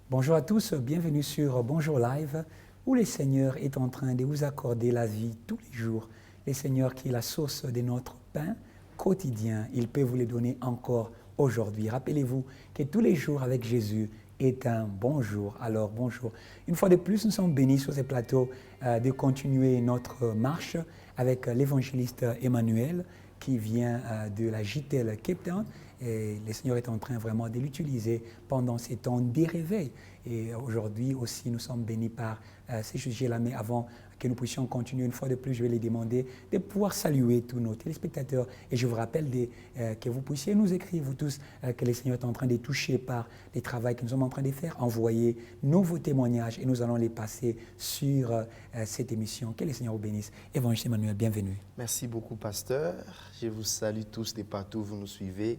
Bonjour à tous, bienvenue sur Bonjour Live, où le Seigneur est en train de vous accorder la vie tous les jours. Le Seigneur qui est la source de notre pain quotidien, il peut vous le donner encore aujourd'hui. Rappelez-vous que tous les jours avec Jésus est un bon jour. Alors bonjour. Une fois de plus, nous sommes bénis sur ce plateau de continuer notre marche avec l'évangéliste Emmanuel qui vient de la JTL Cape Town. Et le Seigneur est en train vraiment de l'utiliser pendant ces temps des réveils. Et aujourd'hui aussi, nous sommes bénis par ces sujets-là. Mais avant que nous puissions continuer, une fois de plus, je vais les demander de pouvoir saluer tous nos téléspectateurs. Et je vous rappelle que vous puissiez nous écrire, vous tous, que le Seigneur est en train de toucher par les travaux que nous sommes en train de faire. Envoyez vos témoignages et nous allons les passer sur cette émission. Que le Seigneur vous bénisse. Évangéliste Emmanuel, bienvenue. Merci beaucoup, pasteur. Je vous salue tous de partout où vous nous suivez.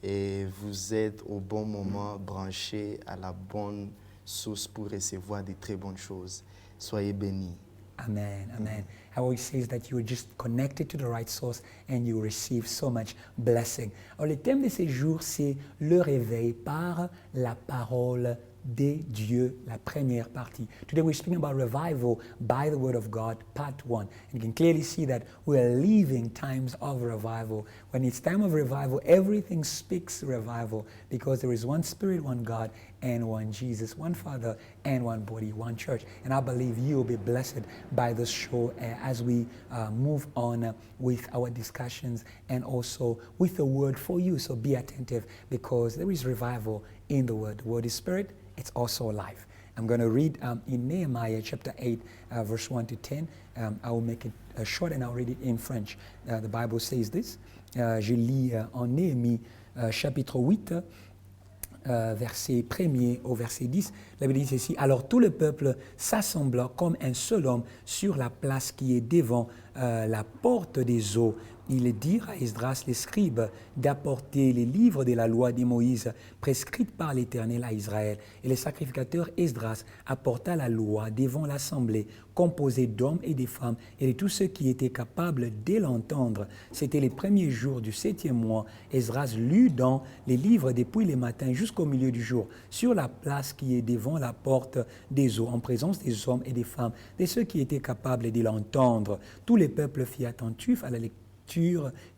Et vous êtes au bon moment, branchés à la bonne source pour recevoir de très bonnes choses. Soyez bénis. Amen, amen. I always says that you are just connected to the right source and you receive so much blessing. Alors, le thème de ce jour, c'est le réveil par la parole de Dieu, la première partie. Today we're speaking about revival by the word of God, part 1. And you can clearly see that we are living times of revival. When it's time of revival, everything speaks revival because there is one Spirit, one God, and one Jesus, one Father, and one body, one church. And I believe you will be blessed by this show as we move on with our discussions and also with the word for you. So be attentive because there is revival in the word. The word is Spirit. It's also life. I'm going to read in Nehemiah chapter 8, verse 1 to 10. I will make it short and I'll read it in French. The Bible says this. Je lis en Néhémie chapitre 8, verset 1er au verset 10. La Bible dit ceci. Alors tout le peuple s'assembla comme un seul homme sur la place qui est devant la porte des eaux. Ils dirent à Esdras, les scribes, d'apporter les livres de la loi de Moïse prescrite par l'Éternel à Israël. Et le sacrificateur Esdras apporta la loi devant l'assemblée, composée d'hommes et de femmes, et de tous ceux qui étaient capables de l'entendre. C'était les premiers jours du 7e mois. Esdras lut dans les livres depuis le matin jusqu'au milieu du jour, sur la place qui est devant la porte des eaux, en présence des hommes et des femmes, de ceux qui étaient capables de l'entendre. Tout le peuple fit attentif à la lecture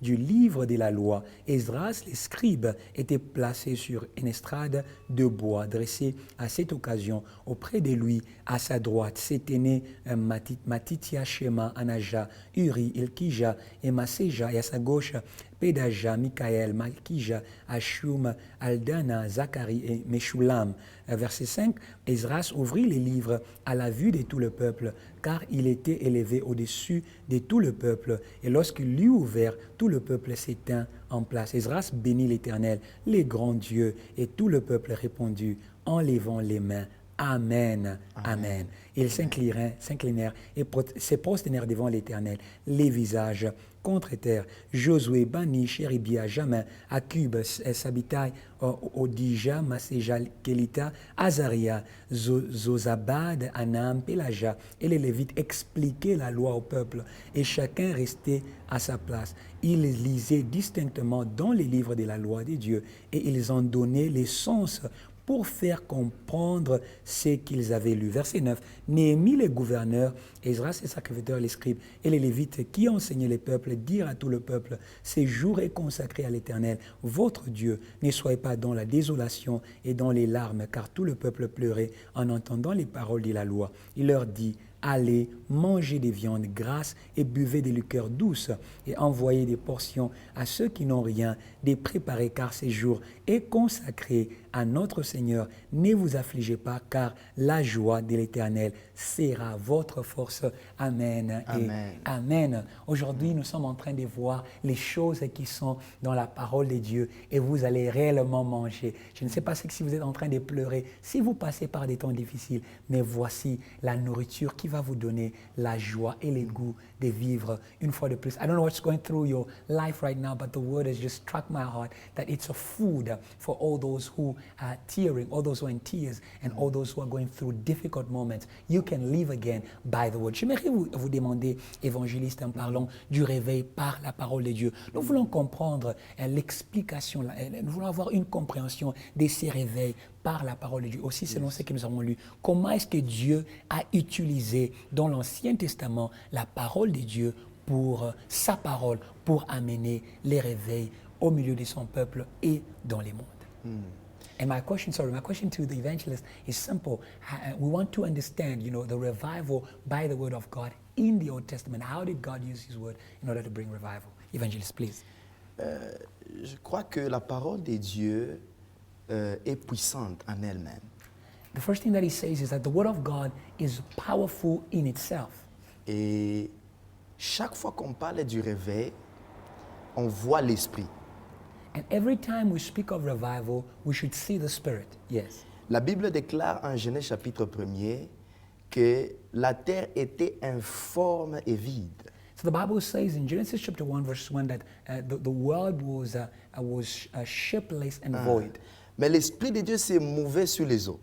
du livre de la loi. Esdras, les scribes, étaient placés sur une estrade de bois dressée à cette occasion. Auprès de lui, à sa droite, se tenaient Matithia, Shema, Anaja, Uri, Ilkija et Maseja, et à sa gauche, Pédaja, Michaël, Malkija, Ashum, Aldana, Zacharie et Meshulam. Verset 5, Esdras ouvrit les livres à la vue de tout le peuple, car il était élevé au-dessus de tout le peuple. Et lorsqu'il l'eut ouvert, tout le peuple s'étint en place. Esdras bénit l'Éternel, les grands dieux, et tout le peuple répondit en levant les mains. Amen, amen. Ils s'inclinèrent et se prosternèrent devant l'Éternel, les visages contre terre. Josué, Bani, Chéribia, Jamin, Akub, Sabitai, Odija, Maséja, Kelita, Azaria, Zozabad, Anam, Pélaja et les Lévites expliquaient la loi au peuple et chacun restait à sa place. Ils lisaient distinctement dans les livres de la loi de Dieu et ils en donnaient les sens pour faire comprendre ce qu'ils avaient lu. Verset 9. Néhémie, les gouverneurs, Esdras, les sacrificateurs, les scribes et les lévites qui enseignaient les peuples dirent à tout le peuple, ces jours est consacré à l'Éternel, votre Dieu. Ne soyez pas dans la désolation et dans les larmes, car tout le peuple pleurait en entendant les paroles de la loi. Il leur dit, allez, mangez des viandes grasses et buvez des liqueurs douces et envoyez des portions à ceux qui n'ont rien, de préparer car ces jours est consacré à notre Seigneur. Ne vous affligez pas car la joie de l'Éternel sera votre force. Amen. Amen. Et amen. Aujourd'hui, nous sommes en train de voir les choses qui sont dans la parole de Dieu et vous allez réellement manger. Je ne sais pas si vous êtes en train de pleurer, si vous passez par des temps difficiles, mais voici la nourriture qui va vous donner la joie et le goût de vivre une fois de plus. I don't know what's going through your life right now, but the word has just struck my heart that it's a food for all those who are tearing, all those who are in tears, and all those who are going through difficult moments. You can live again by the word. J'aimerais vous demander, évangéliste, en parlant du réveil par la parole de Dieu. Nous voulons comprendre l'explication, nous voulons avoir une compréhension de ces réveils par la parole de Dieu. Aussi, selon ce que nous avons lu, comment est-ce que Dieu a utilisé dans l'Ancien Testament la parole de Dieu pour sa parole, pour amener les réveils au milieu de son peuple et dans les mondes. And my question to the evangelist is simple. We want to understand, the revival by the word of God in the Old Testament. How did God use his word in order to bring revival? Evangelist, please. Je crois que la parole de Dieu est puissante en elle-même. The first thing that he says is that the word of God is powerful in itself. Et chaque fois qu'on parle du réveil, on voit l'esprit. And every time we speak of revival, we should see the Spirit. Yes. La Bible déclare en Genèse chapitre 1er que la terre était informe et vide. So the Bible says in Genesis chapter 1 verse 1 that the world was shapeless and void. Mais l'esprit de Dieu s'est mouvé sur les eaux.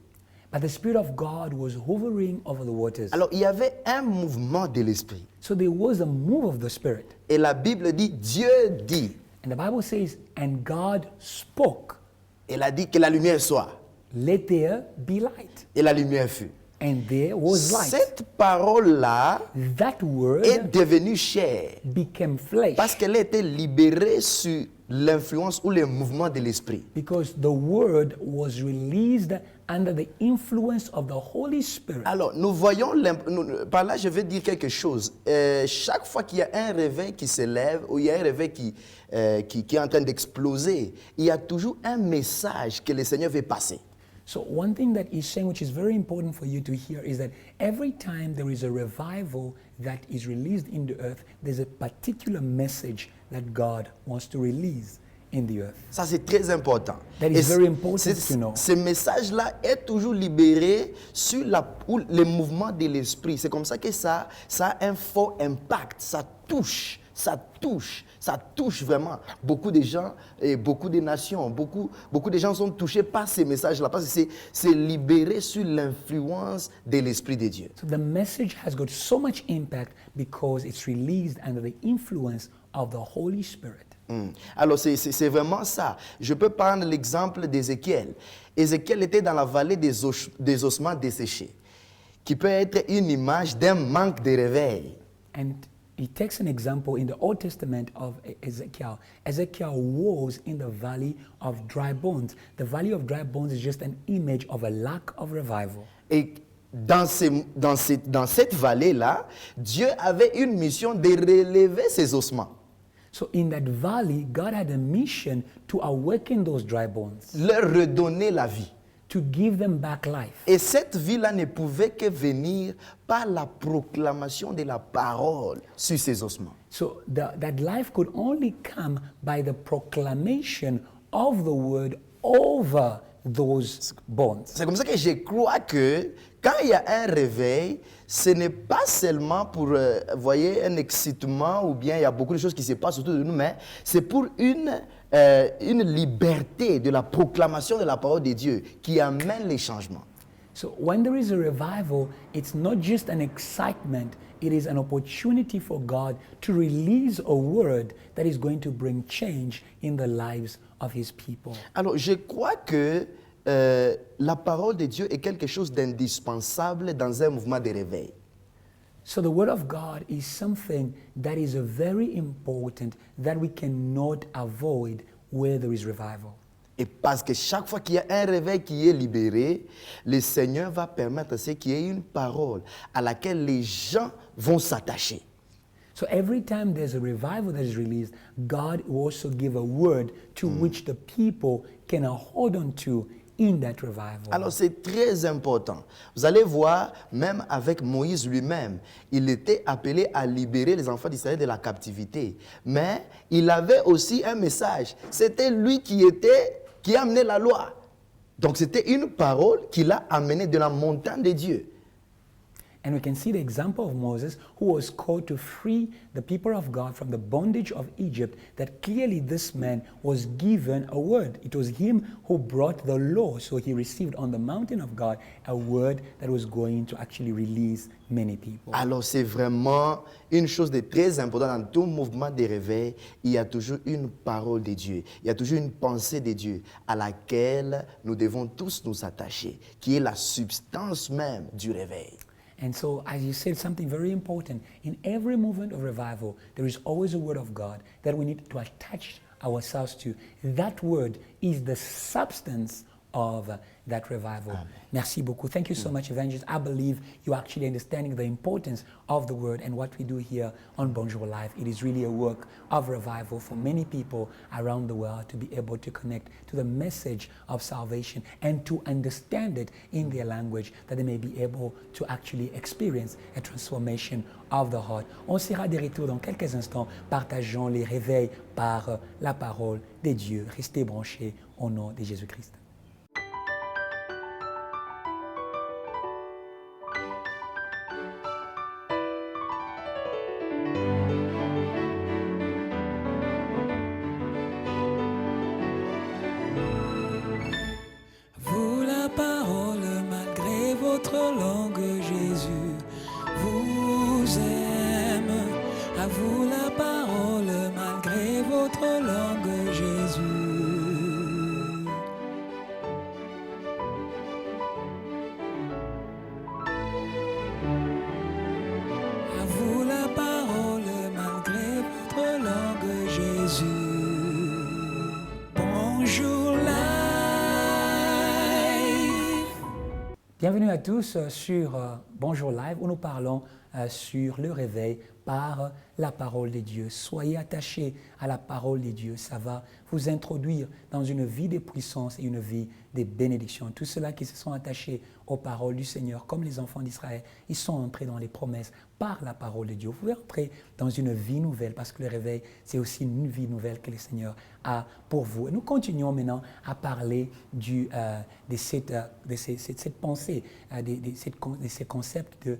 But the Spirit of God was hovering over the waters. Alors il y avait un mouvement de l'esprit. So there was a move of the Spirit. Et la Bible dit, Dieu dit. And the Bible says, and God spoke. Il a dit que la lumière soit. Let there be light. Et la lumière fut. And there was light. Cette parole-là That word est devenue chair became flesh. parce qu'elle a été libérée sur l'influence ou le mouvement de l'esprit. Because the word was released under the influence of the Holy Spirit. Alors, nous voyons, par là je veux dire quelque chose. Chaque fois qu'il y a un réveil qui se lève ou il y a un réveil qui est en train d'exploser, il y a toujours un message que le Seigneur veut passer. So one thing that he's saying, which is very important for you to hear, is that every time there is a revival that is released in the earth, there's a particular message that God wants to release in the earth. Ça, c'est très important. That is very important to know. Ce message-là est toujours libéré sur le mouvement de l'esprit. C'est comme ça que ça a un fort impact. Ça touche vraiment beaucoup de gens et beaucoup de nations. Beaucoup de gens sont touchés par ces messages-là parce que c'est libéré sur l'influence de l'Esprit de Dieu. So the message has got so much impact because it's released under the influence of the Holy Spirit. Alors c'est vraiment ça. Je peux prendre l'exemple d'Ézéchiel. Ézéchiel était dans la vallée des ossements desséchés, qui peut être une image d'un manque de réveil. And he takes an example in the Old Testament of Ezekiel. Ezekiel was in the valley of dry bones. The valley of dry bones is just an image of a lack of revival. Et dans cette vallée-là, Dieu avait une mission de relever ces ossements. So in that valley, God had a mission to awaken those dry bones, Leur redonner la vie. to give them back life. Et cette vie-là ne pouvait que venir par la proclamation de la parole sur ces ossements. So that life could only come by the proclamation of the word over those bones. C'est comme ça que je crois que quand il y a un réveil, ce n'est pas seulement pour, voyez, un excitement ou bien il y a beaucoup de choses qui se passent autour de nous, mais c'est pour une liberté de la proclamation de la parole de Dieu qui amène les changements. So when there is a revival, it's not just an excitement, it is an opportunity for God to release a word that is going to bring change in the lives of his people. Alors, je crois que la parole de Dieu est quelque chose d'indispensable dans un mouvement de réveil. So the word of God is something that is very important that we cannot avoid where there is revival. Et parce que chaque fois qu'il y a un réveil qui est libéré, le Seigneur va permettre qu'il y ait une parole à laquelle les gens vont s'attacher. So every time there's a revival that is released, God will also give a word to which the people can hold on to in that revival. Alors c'est très important. Vous allez voir, même avec Moïse lui-même, il était appelé à libérer les enfants d'Israël de la captivité. Mais il avait aussi un message. C'était lui qui amenait la loi. Donc c'était une parole qu'il a amenée de la montagne de Dieu. And we can see the example of Moses, who was called to free the people of God from the bondage of Egypt, that clearly this man was given a word. It was him who brought the law. So he received on the mountain of God a word that was going to actually release many people. Alors c'est vraiment une chose de très importante dans tout mouvement de réveil. Il y a toujours une parole de Dieu. Il y a toujours une pensée de Dieu à laquelle nous devons tous nous attacher, qui est la substance même du réveil. And so, as you said, something very important. In every movement of revival, there is always a word of God that we need to attach ourselves to. That word is the substance of that revival. Amen. Merci beaucoup. Thank you so much, Evangelist. I believe you're actually understanding the importance of the word and what we do here on Bonjour Live. It is really a work of revival for many people around the world to be able to connect to the message of salvation and to understand it in their language, that they may be able to actually experience a transformation of the heart. On sera de retour dans quelques instants. Partageons les réveils par la parole de Dieu. Restez branchés au nom de Jésus-Christ. Vous la parole, malgré votre langue, Jésus vous aime. À vous la parole, malgré votre langue, Jésus. À vous la parole, malgré votre langue, Jésus. Bonjour live. Bienvenue à tous sur Bonjour Live où nous parlons sur le réveil par la parole de Dieu. Soyez attachés à la parole de Dieu. Ça va vous introduire dans une vie de puissance et une vie de bénédiction. Tous ceux-là qui se sont attachés aux paroles du Seigneur, comme les enfants d'Israël, ils sont entrés dans les promesses par la parole de Dieu. Vous pouvez entrer dans une vie nouvelle parce que le réveil, c'est aussi une vie nouvelle que le Seigneur a pour vous. Et nous continuons maintenant à parler de cette pensée, de ces concepts de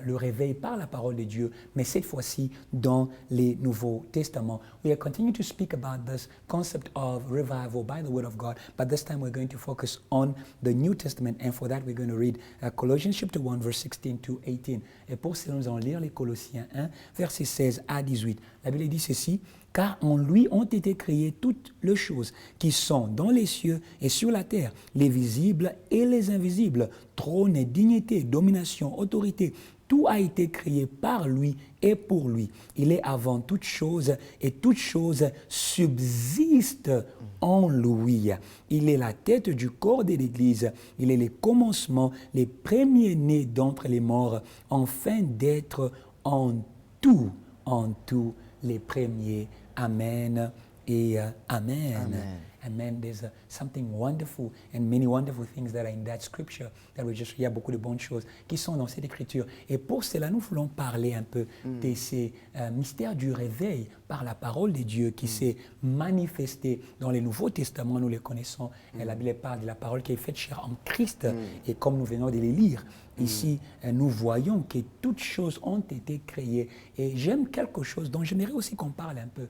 le réveil par la parole de Dieu, mais cette fois-ci dans les Nouveaux Testaments. We are continuing to speak about this concept of revival by the Word of God, but this time we're going to focus on the New Testament, and for that we're going to read Colossians chapter 1, verse 16 to 18. Et pour cela, nous allons lire les Colossiens 1, versets 16 à 18. La Bible dit ceci: car en lui ont été créées toutes les choses qui sont dans les cieux et sur la terre, les visibles et les invisibles, trône, dignité, domination, autorité. Tout a été créé par lui et pour lui. Il est avant toute chose et toute chose subsiste en lui. Il est la tête du corps de l'Église. Il est le commencement, les premiers-nés d'entre les morts, afin d'être en tout les premiers. Amen et Amen. Amen. Amen. There's something wonderful and many wonderful things that are in that scripture. Il y a beaucoup de bonnes choses qui sont dans cette écriture. Et pour cela, nous voulons parler un peu de ces mystères du réveil par la parole de Dieu qui s'est manifesté dans le Nouveau Testament. Nous les connaissons. Et la Bible parle de la parole qui est faite chair en Christ. Et comme nous venons de les lire, ici, nous voyons que toutes choses ont été créées. Et j'aime quelque chose dont j'aimerais aussi qu'on parle un peu,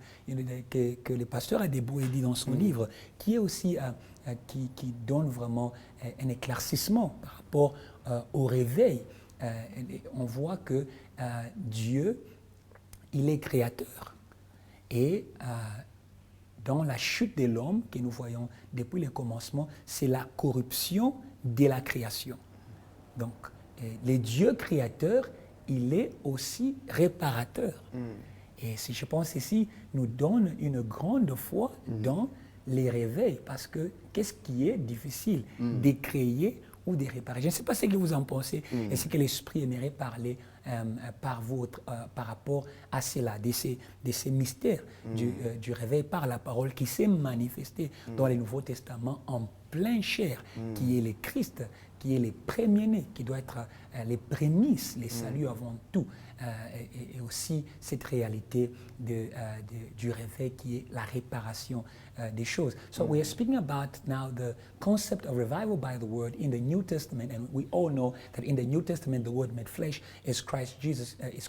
que le pasteur Adebo dit dans son livre, qui est aussi, qui donne vraiment un éclaircissement par rapport au réveil. On voit que Dieu, il est créateur. Et dans la chute de l'homme que nous voyons depuis le commencement, c'est la corruption de la création. Donc, le Dieu créateur, il est aussi réparateur. Et si je pense ici, nous donne une grande foi dans les réveils, parce que qu'est-ce qui est difficile de créer ou de réparer? Je ne sais pas ce que vous en pensez et ce que l'Esprit aimerait parler par rapport à cela, de ces mystères du réveil par la parole qui s'est manifesté dans le Nouveau Testament en plein chair, qui est le Christ, qui est le premier-né, qui doit être les prémices, les saluts avant tout. Et aussi cette réalité du réveil qui est la réparation des choses. So we are speaking about now the concept of revival by the word in the New Testament, and we all know that in the New Testament the word made flesh is Christ Jesus. And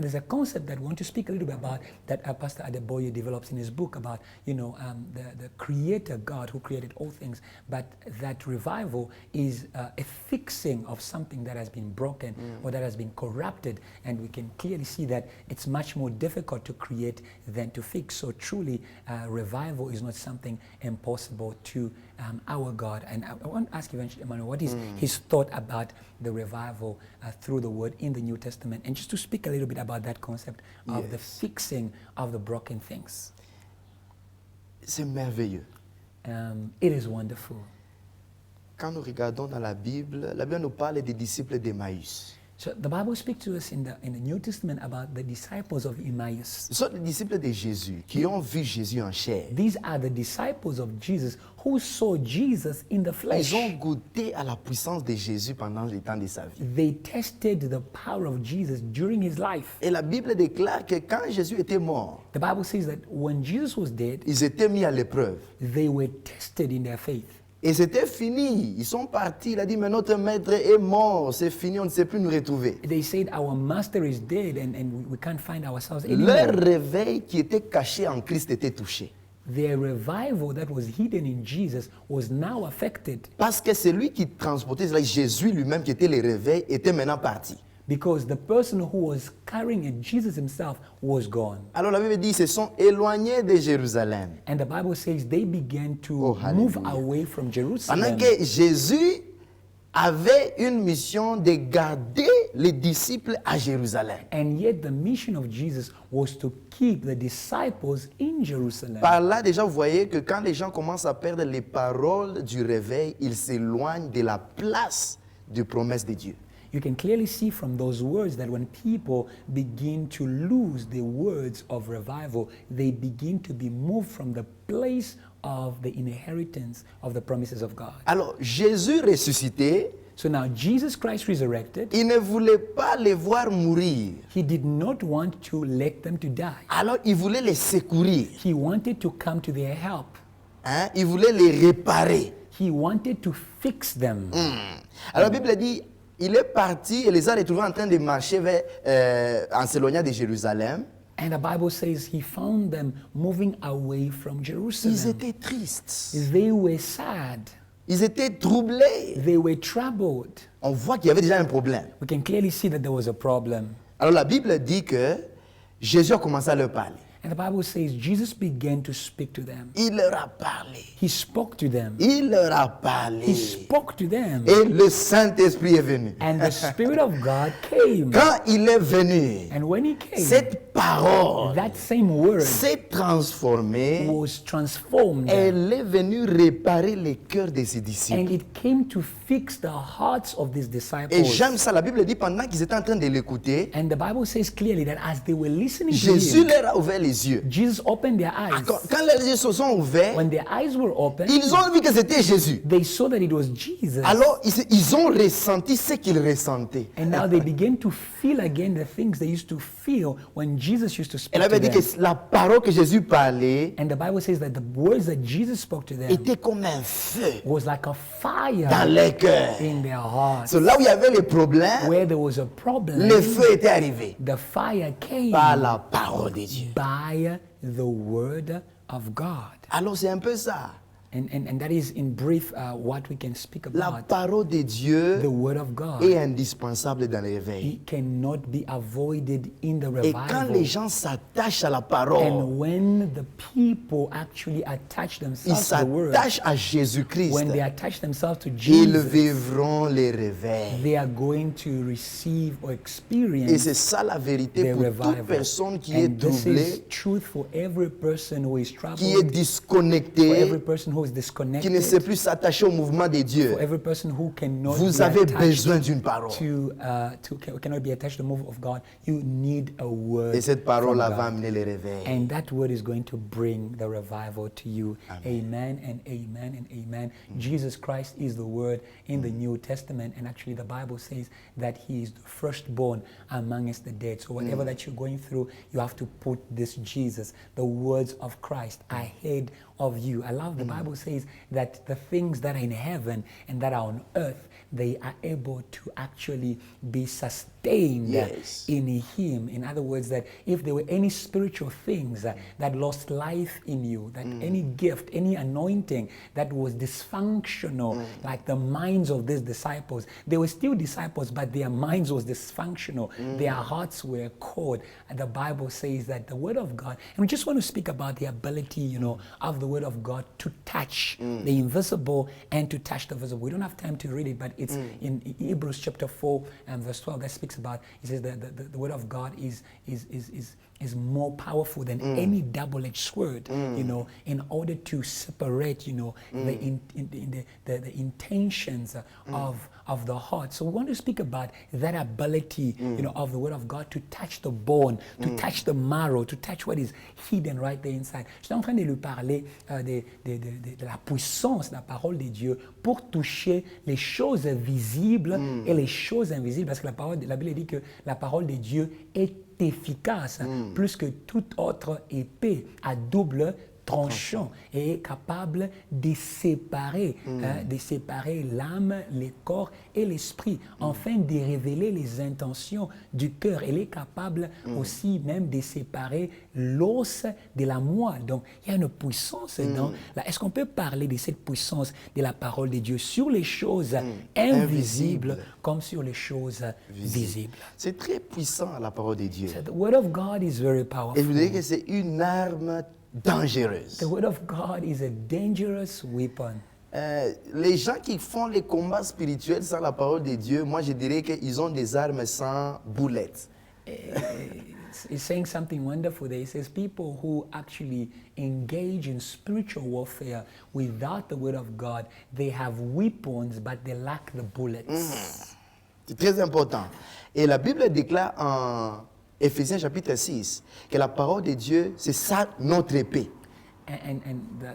there's a concept that we want to speak a little bit about that Pastor Adeboye develops in his book about, the Creator God who created all things, but that revival is a fixing of something that has been broken or that has been corrupted. And we can clearly see that it's much more difficult to create than to fix. So truly, revival is not something impossible to our God. And I want to ask Evangelist Emmanuel, what is his thought about the revival through the word in the New Testament? And just to speak a little bit about that concept of the fixing of the broken things. C'est merveilleux. It is wonderful. Quand nous regardons dans la Bible nous parle des disciples d'Emmaüs. So the Bible speaks to us in the New Testament about the disciples of Emmaus. Ce sont les disciples de Jésus qui ont vu Jésus en chair. These are the disciples of Jesus who saw Jesus in the flesh. Ils ont goûté à la puissance de Jésus pendant le temps de sa vie. They tested the power of Jesus during his life. Et la Bible déclare que quand Jésus était mort, The Bible says that when Jesus was dead, ils étaient mis à l'épreuve. they were tested in their faith. Et c'était fini. Ils sont partis. Il a dit, mais notre maître est mort. C'est fini, on ne sait plus nous retrouver. They said, our master is dead and we can't find ourselves Leur anymore. réveil qui était caché en Christ était touché. Their revival that was hidden in Jesus was now affected Parce que c'est lui qui transportait, c'est là, Jésus lui-même qui était le réveil, était maintenant parti. because the person who was carrying it, Jesus himself, was gone. Alors la Bible dit, ils se sont éloignés de Jérusalem. And the Bible says they began to Oh, move hallelujah. away from Pendant Jerusalem. que Jésus avait une mission de garder les disciples à Jérusalem. And yet the mission of Jesus was to keep the disciples in Jerusalem. Par là, déjà, vous voyez que quand les gens commencent à perdre les paroles du réveil, ils s'éloignent de la place de promesse de Dieu. You can clearly see from those words that when people begin to lose the words of revival, they begin to be moved from the place of the inheritance of the promises of God. Alors, Jésus ressuscité, So now Jesus Christ resurrected, il ne voulait pas les voir mourir. he did not want to let them to die. Alors, il voulait les secourir. He wanted to come to their help. Hein? Il voulait les réparer. He wanted to fix them. Alors, la Bible dit, il est parti et les a retrouvés en train de marcher en s'éloignant de Jérusalem. And the Bible says he found them moving away from Ils Jerusalem. étaient tristes. They were sad. Ils étaient troublés. They were troubled. On voit qu'il y avait déjà un problème. We can clearly see that there was a problem. Alors la Bible dit que Jésus a commencé à leur parler. And the Bible says Jesus began to speak to them. Il leur a parlé. He spoke to them. Il leur a He parlé. spoke to them. Et le Saint-Esprit est venu. And the Spirit of God came. Quand il est venu, And when he came, cette parole that same word s'est transformée. was transformed. Elle est venue réparer les cœurs de ses disciples. And it came to fix the hearts of these Et disciples. j'aime ça, la Bible dit pendant qu'ils étaient en train de l'écouter, And the Bible says clearly that as they were listening to Jésus him, leur a ouvert les yeux. Jesus opened their eyes. Quand leurs yeux se sont ouverts, When their eyes were open, ils ont vu que c'était Jésus. they saw that it was Jesus. Alors, ils ont ressenti ce qu'ils ressentaient. And now they began to feel again the things they used to feel when Jesus used to speak Elle to avait dit them. que la parole que Jésus parlait And the Bible says that the words that Jesus spoke to them était comme un feu was like a fire dans les cœurs. in their hearts. So, là où il y avait les problèmes, Where there was a problem, le feu était arrivé the fire came par la parole de Dieu. by the word of God. Alors, c'est un peu ça. And that is in brief what we can speak La about. parole de Dieu The word of God. est indispensable dans le réveil. It cannot be avoided in the Et quand les revival. gens s'attachent à la And parole, when the people actually attach ils themselves to the word, s'attachent à Jésus-Christ, when they attach themselves to ils Jesus, vivront les réveils. they are going to receive or Et experience c'est ça la vérité the pour toute revival. personne qui est And this is troublée, truth for every person who is qui est troubled, for disconnectée, every person who who is qui ne disconnected, sait plus s'attacher au mouvement de Dieu, for every person who cannot vous be avez attached besoin d'une parole. cannot be attached to the move of God, you need a word Et cette parole-là from va God. amener le réveil. And that word is going to bring the revival to you. Amen and amen and amen. Jesus Christ is the word in the New Testament, and actually the Bible says that he is the firstborn amongst the dead. So whatever that you're going through, you have to put this Jesus, the words of Christ, ahead of you. I love the Bible says that the things that are in heaven and that are on earth, they are able to actually be sustained Yes. in him. In other words, that if there were any spiritual things that lost life in you, that any gift, any anointing that was dysfunctional, like the minds of these disciples, they were still disciples, but their minds was dysfunctional. Their hearts were cold. And the Bible says that the word of God, and we just want to speak about the ability, of the word of God to touch the invisible and to touch the visible. We don't have time to read it, but it's in Hebrews chapter 4 and verse 12 that speaks about, it says that the word of God is more powerful than any double-edged sword, in order to separate, the intentions of the heart. So we want to speak about that ability, of the word of God to touch the bone, to touch the marrow, to touch what is hidden right there inside. J'étais en train de lui parler de la puissance de la parole de Dieu pour toucher les choses visibles et les choses invisibles, parce que la Bible dit que la parole de Dieu est efficace plus que toute autre épée à double tranchant et est capable de séparer l'âme, le corps et l'esprit, afin de révéler les intentions du cœur. Elle est capable aussi même de séparer l'os de la moelle. Donc, il y a une puissance dans... Est-ce qu'on peut parler de cette puissance de la parole de Dieu sur les choses invisibles comme sur les choses visibles? C'est très puissant, la parole de Dieu. So the word of God is very powerful. Et je vous dirais que c'est une arme dangereuse. The word of God is a dangerous weapon. Les gens qui font les combats spirituels sans la parole de Dieu, moi je dirais qu'ils ont des armes sans boulettes. It's saying something wonderful there. It says people who actually engage in spiritual warfare without the word of God, they have weapons but they lack the bullets. C'est très important. Et la Bible déclare en Éphésiens chapitre 6 que la parole de Dieu, c'est ça notre épée. And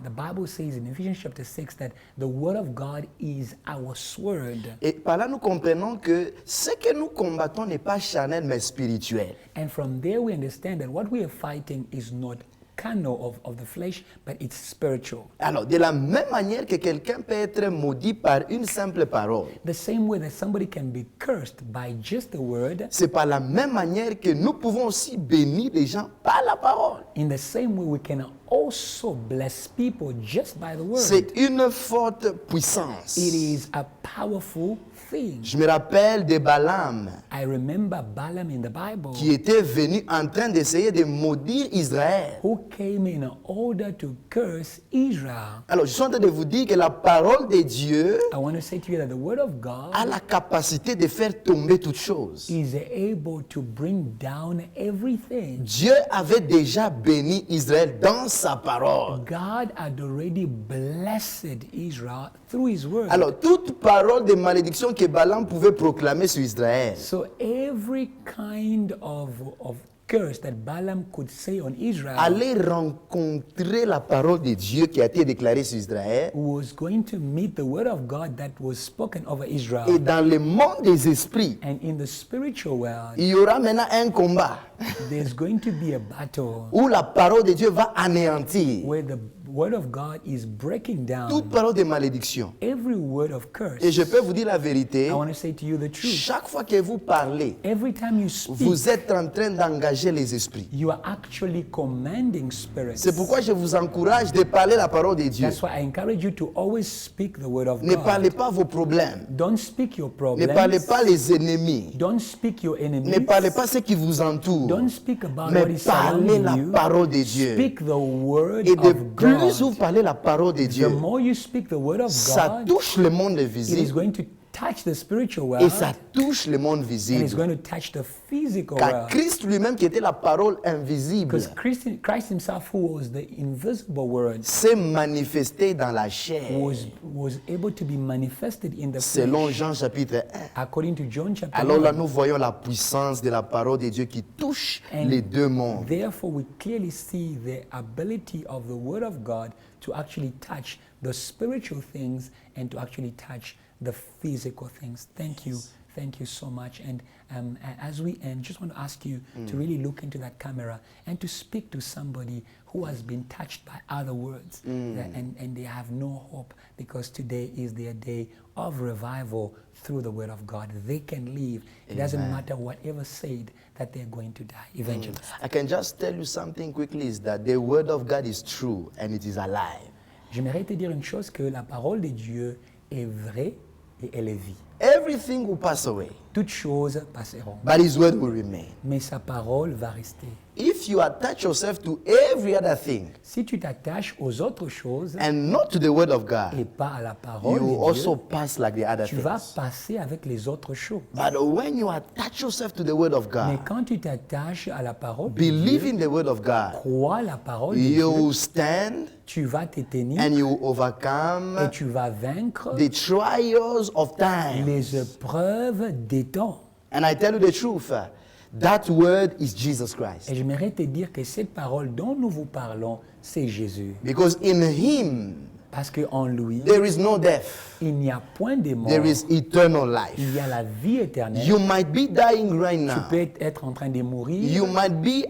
the Bible says in Ephesians chapter 6 that the word of God is our sword. Et par là, nous comprenons que ce que nous combattons n'est pas charnel, mais spirituel. And from there we understand that what we are fighting is not carnal of the flesh, but it's spiritual. Alors, de la même manière que quelqu'un peut être maudit par une simple parole, The same way that somebody can be cursed by just the word, c'est par la même manière que nous pouvons aussi bénir les gens par la parole. in the same way we can also bless people just by the word. C'est une forte puissance. It is a powerful thing. Je me rappelle de Balaam I remember Balaam in the Bible qui était venu en train d'essayer de maudire Israël. who came in order to curse Israel. Alors, je suis en train de vous dire que la parole de Dieu I want to say to you that the word of God a la capacité de faire tomber toutes choses. is able to bring down everything. Dieu avait déjà béni Israël dans sa parole. God had already blessed Israel through his word. Alors, toute parole de malédiction que Balaam pouvait proclamer sur Israël, So every kind of curse that Balaam could say on Israel allait rencontrer la parole de Dieu qui a été déclarée sur Israël. was going to meet the word of God that was spoken over Et Israel. dans le monde des esprits, And in the spiritual world, il y aura maintenant un combat there's going to be a battle où la parole de Dieu va anéantir where the word of God is breaking down toute parole de malédiction. every word of curse. Et je peux vous dire la vérité, I want to say to you the truth. chaque fois que vous parlez, Every time you speak, vous êtes en train d'engager les esprits. you are actually commanding spirits. C'est pourquoi je vous encourage de parler la parole de Dieu. That's why I encourage you to always speak the word of Ne God. parlez pas vos problèmes. Don't speak your Ne problems. parlez pas les ennemis. Don't speak your enemies. Ne parlez pas ceux qui vous entourent. Don't speak about Mais what is parlez surrounding la you. parole de Dieu. Speak the word Et de of plus vous God. parlez la parole de The Dieu, more you speak the word of ça God, touche le monde it is visible going to touch the spiritual Et world ça touche le monde and it's visible. going to touch the physical Car world. Christ lui-même, qui était la parole invisible, Because Christ himself, who was the invisible word, s'est manifesté dans la chair. was able to be manifested in the Selon flesh. Jean chapitre 1. According to John chapter Alors là, 1. nous voyons la puissance de la parole de Dieu qui touche And les deux mondes. therefore, we clearly see the ability of the Word of God to actually touch the spiritual things and to actually touch the physical things. Thank you. Thank you so much. And as we end, just want to ask you to really look into that camera and to speak to somebody who has been touched by other words and they have no hope because today is their day of revival through the Word of God. They can leave. It doesn't matter whatever said that they're going to die. Evangelist. I can just tell you something quickly, is that the word of God is true and it is alive. J'aimerais te dire une chose, que la parole de Dieu est vraie et elle est vie. Everything will pass away, Toutes choses passeront, but his word will remain. mais sa parole va rester. If you attach yourself to every other thing Si tu t'attaches aux autres choses and not to the word of et God, pas à la parole you de also Dieu, pass like the other tu vas things. passer avec les autres choses. But when you attach yourself to the word of Mais God, quand tu t'attaches à la parole de believe Dieu, in the word of God, crois la parole de Dieu, you stand tu vas te tenir and you et overcome tu vas vaincre the trials of time. les épreuves des temps. And I tell you the truth, that word is Jesus Christ. Et j'aimerais te dire que cette parole dont nous vous parlons, c'est Jésus. Because in him, Parce qu'en lui, there is no death. il n'y a point de mort. There is eternal Il life. y a la vie éternelle. You might be dying right Tu now. peux être en train de mourir. You might be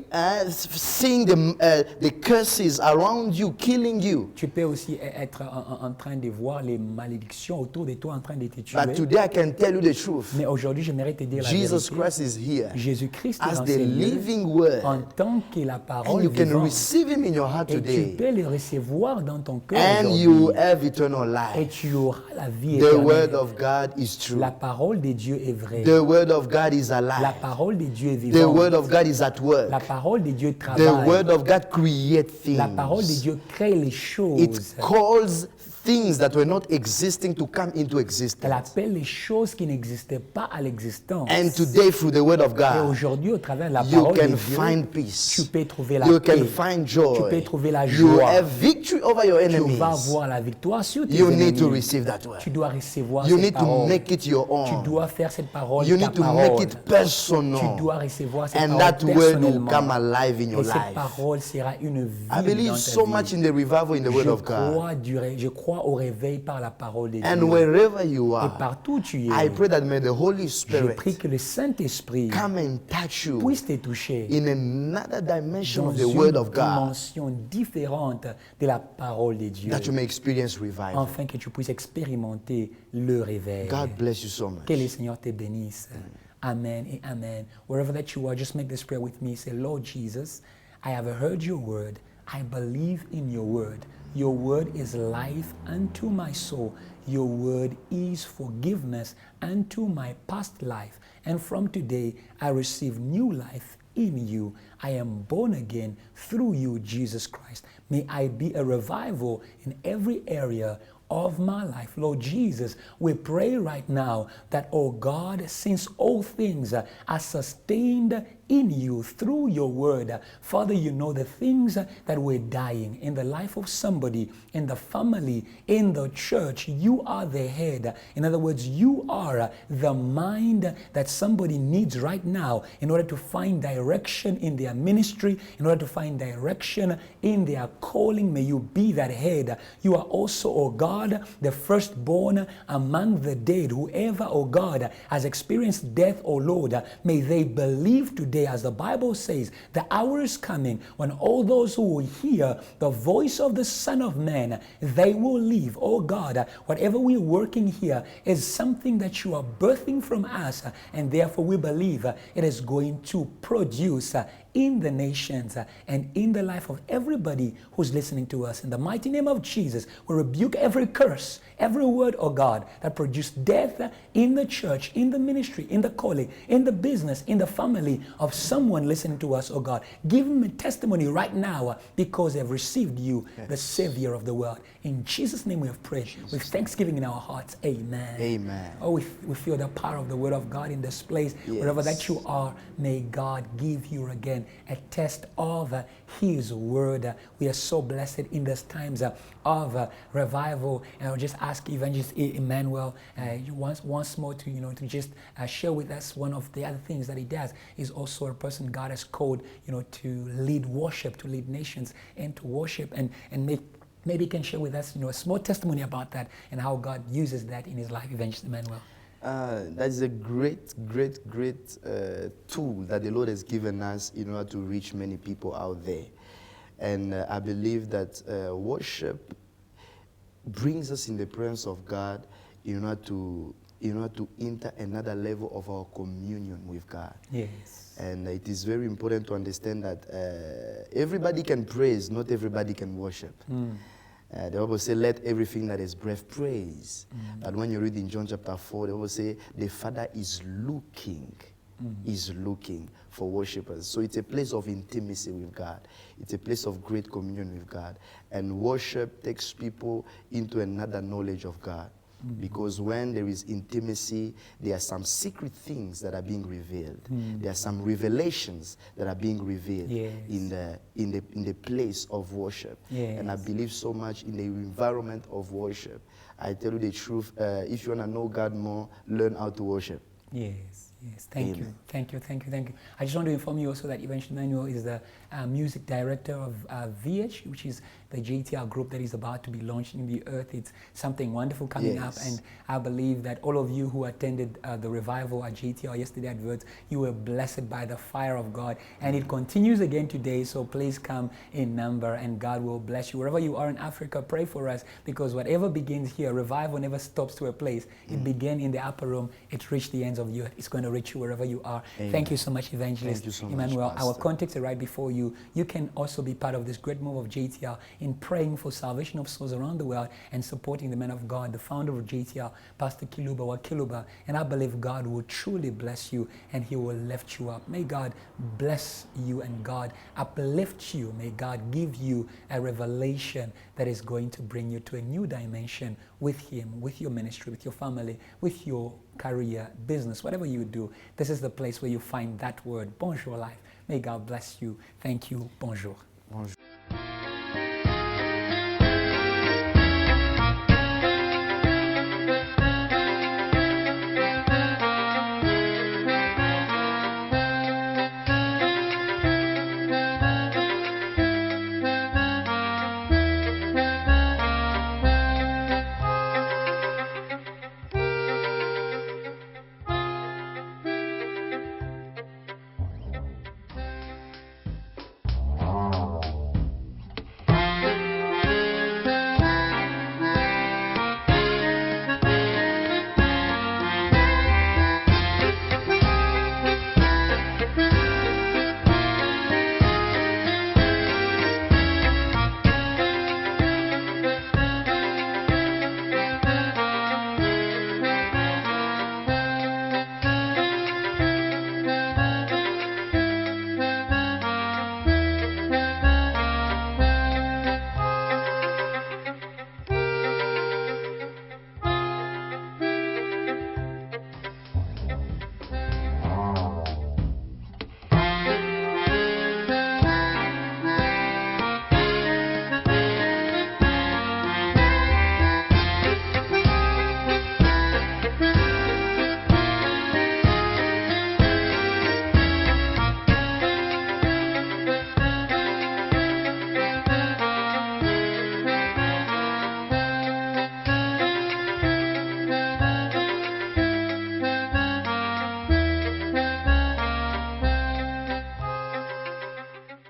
seeing the curses around you, killing you. Tu peux aussi être en train de voir les malédictions autour de toi en train de te tuer. But today I can tell you the truth. Mais aujourd'hui, j'aimerais te dire la Jesus vérité. Christ is here Jésus-Christ est as dans the ces lieux living word. en tant que la And parole you can vivante. receive him in your heart Et tu today. peux le recevoir dans ton cœur And aujourd'hui. you have eternal Et life. tu auras la vie The word éternelle. of God is true. La parole de Dieu est vraie. The word of God is La alive. parole de Dieu est The vivante. word of God is at work. La parole de Dieu The travaille. word of God creates La parole de things. Dieu crée les It choses. calls things that were not existing to come into Elle existence. appelle les choses qui n'existaient pas à l'existence. And today, through the word of Et God, aujourd'hui, au travers de la you parole de can Dieu, find tu peace. peux trouver la You paix. can find Tu joy. peux trouver la You joie. have victory over your Tu vas enemies. avoir la victoire sur tes You need to ennemis. receive that word. Tu dois recevoir You cette need to parole. make it your Tu own. dois faire cette parole You ta need to parole. make it personal. Tu dois recevoir cette And parole that word will personnellement. come alive in your Et cette life. parole sera une vie I believe dans so ta much vie. in the revival in the word of God. Je crois au réveil par la parole de And Dieu. wherever you Et are, partout où tu I es, pray that may the Holy je Spirit prie que le Saint-Esprit come and touch you puisse te toucher in another dimension dans of the une word of God, dimension différente de la parole de Dieu, that you may experience revival. afin que tu puisses expérimenter le réveil. God bless you so Que much. le Seigneur te bénisse. Amen et amen. Wherever that you are, just make this prayer with me. Say, Lord Jesus, I have heard your word. I believe in your word. Your word is life unto my soul. Your word is forgiveness unto my past life. And from today, I receive new life in you. I am born again through you, Jesus Christ. May I be a revival in every area of my life. Lord Jesus, we pray right now that, oh God, since all things are sustained in you through your word, Father, you know the things that were dying in the life of somebody, in the family, in the church. You are the head. In other words, you are the mind that somebody needs right now in order to find direction in their ministry, in order to find direction in their calling. May you be that head. You are also, oh God, the firstborn among the dead. Whoever, oh God, has experienced death, oh Lord, may they believe today, as the Bible says, the hour is coming when all those who will hear the voice of the Son of Man, they will live. Oh God, whatever we're working here is something that you are birthing from us, and therefore we believe it is going to produce in the nations and in the life of everybody who's listening to us. In the mighty name of Jesus, we rebuke every curse, every word, oh God, that produced death in the church, in the ministry, in the calling, in the business, in the family of someone listening to us, oh God. Give them a testimony right now because they've received you, the Savior of the world. In Jesus' name we have prayed with thanksgiving in our hearts. Amen. Amen. Oh, we feel the power of the word of God in this place. Wherever that you are, may God give you again a test of his word. We are so blessed in these times of revival. And I'll just ask Evangelist Emmanuel once more to just share with us one of the other things that he does. Is also a person God has called to lead worship, to lead nations and to worship and maybe he can share with us a small testimony about that and how God uses that in his life. Evangelist Emmanuel. That is a great tool that the Lord has given us in order to reach many people out there. And I believe that worship brings us in the presence of God in order to enter another level of our communion with God. Yes. And it is very important to understand that everybody can praise, not everybody can worship. The Bible says, let everything that is breath praise. And when you read in John chapter 4, the Bible says, the Father is looking for worshipers. So it's a place of intimacy with God. It's a place of great communion with God. And worship takes people into another knowledge of God. Because when there is intimacy, there are some secret things that are being revealed. There are some revelations that are being revealed in the place of worship. And I believe so much in the environment of worship. I tell you the truth, if you want to know God more, learn how to worship. Yes. Thank you. I just want to inform you also that Evangelist Emmanuel is the music director of VH, which is the JTR group that is about to be launched in the earth. It's something wonderful coming up, and I believe that all of you who attended the revival at JTR yesterday at Verts, you were blessed by the fire of God, and it continues again today. So please come in number, and God will bless you. Wherever you are in Africa, pray for us, because whatever begins here, revival never stops to a place. It began in the upper room. It reached the ends of the earth. It's going to reach you wherever you are. Amen. Thank you so much, Evangelist Emmanuel. Our contacts are right before you. You can also be part of this great move of JTR in praying for salvation of souls around the world and supporting the man of God, the founder of JTR, Pastor Kiluba Wakiluba. And I believe God will truly bless you and he will lift you up. May God bless you and God uplift you. May God give you a revelation that is going to bring you to a new dimension with him, with your ministry, with your family, with your career, business, whatever you do. This is the place where you find that word, Bonjour Life. May God bless you. Thank you. Bonjour. Bonjour.